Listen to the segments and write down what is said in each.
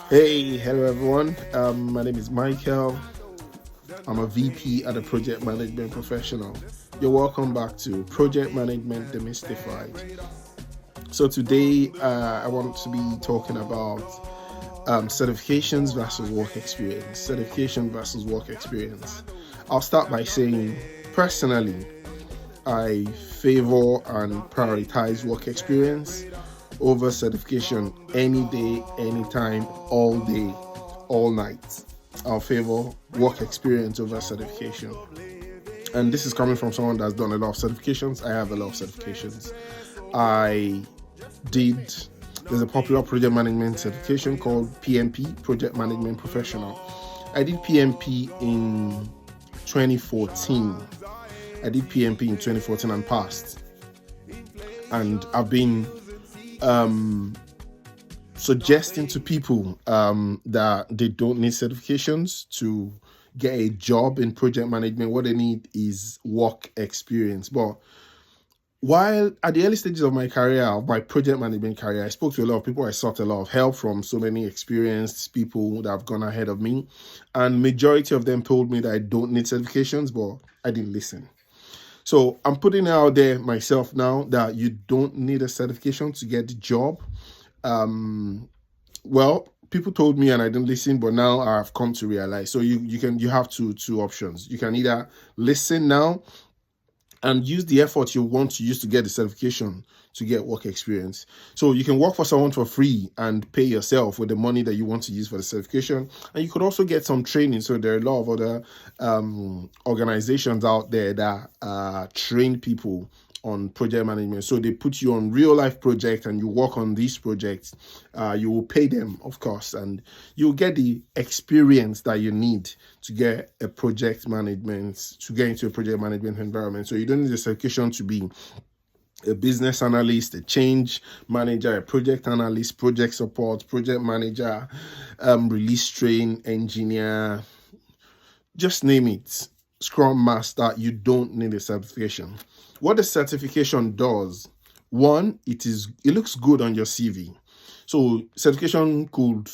Hey, hello everyone. My name is Michael. I'm a VP at a project management professional. You're welcome back to Project Management Demystified. So today I want to be talking about certifications versus work experience. Certification versus work experience. I'll start by saying, personally, I favor and prioritize work experience over certification any day, anytime, all day, all night. I'll favor work experience over certification. And this is coming from someone that's done a lot of certifications. I have a lot of certifications. I did, there's a popular project management certification called PMP, Project Management Professional. I did PMP in 2014. I did PMP in 2014 and passed. And I've been suggesting to people that they don't need certifications to get a job in project management. What they need is work experience. But while at the early stages of my career, of my project management career, I spoke to a lot of people. I sought a lot of help from so many experienced people that have gone ahead of me. And majority of them told me that I don't need certifications, but I didn't listen. So I'm putting it out there myself now that you don't need a certification to get the job. Well, people told me and I didn't listen, but now I've come to realize. So you have two options. You can either listen now and use the effort you want to use to get the certification to get work experience. So you can work for someone for free and pay yourself with the money that you want to use for the certification. And you could also get some training. So there are a lot of other organizations out there that train people on project management. So they put you on real life projects and you work on these projects. You will pay them, of course, and you'll get the experience that you need to get a project management, to get into a project management environment. So you don't need a certification to be a business analyst, a change manager, a project analyst, project support, project manager, release train engineer, just name it. Scrum Master. You don't need a certification. What the certification does, one, it looks good on your CV. So certification could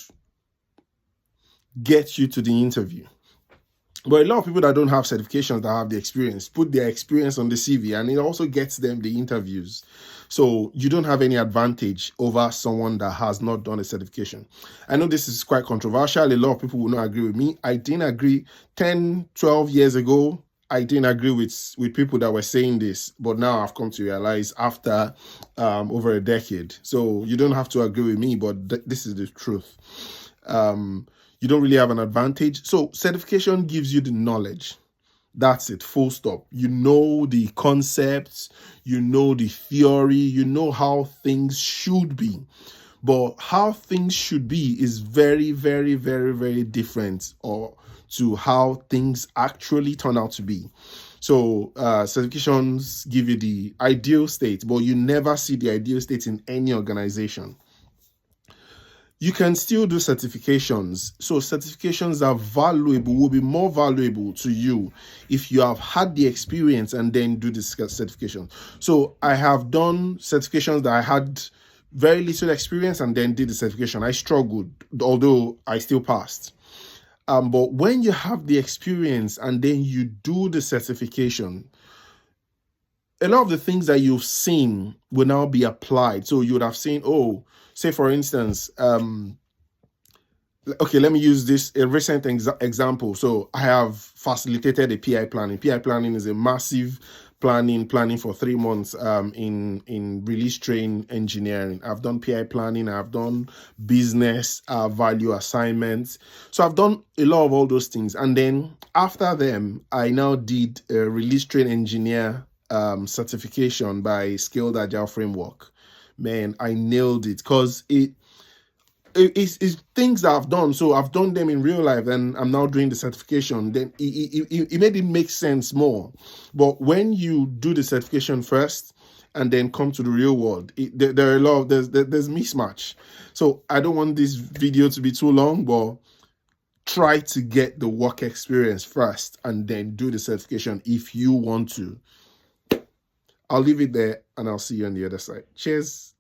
get you to the interview. But a lot of people that don't have certifications that have the experience put their experience on the CV, and it also gets them the interviews. So you don't have any advantage over someone that has not done a certification. I know this is quite controversial. A lot of people will not agree with me. I didn't agree 10, 12 years ago. I didn't agree with people that were saying this, but now I've come to realize after over a decade. So you don't have to agree with me, but this is the truth. You don't really have an advantage. So certification gives you the knowledge. That's it, full stop. You know the concepts, you know the theory, you know how things should be. But how things should be is very, very, very, very different to how things actually turn out to be. So certifications give you the ideal state, but you never see the ideal state in any organization. You can still do certifications. So certifications are valuable, will be more valuable to you if you have had the experience and then do the certification. So I have done certifications that I had very little experience and then did the certification. I struggled, although I still passed. But when you have the experience and then you do the certification, a lot of the things that you've seen will now be applied. So you would have seen, say for instance, okay, let me use a recent example. So I have facilitated a PI planning. PI planning is a massive planning for 3 months in release train engineering. I've done PI planning, I've done business value assignments. So I've done a lot of all those things. And then after them, I now did a release train engineer certification by Scaled Agile Framework. Man, I nailed it because it's things that I've done. So I've done them in real life and I'm now doing the certification. Then it made it make sense more. But when you do the certification first and then come to the real world, there are a lot of, there's mismatch. So I don't want this video to be too long, but try to get the work experience first and then do the certification if you want to. I'll leave it there and I'll see you on the other side. Cheers.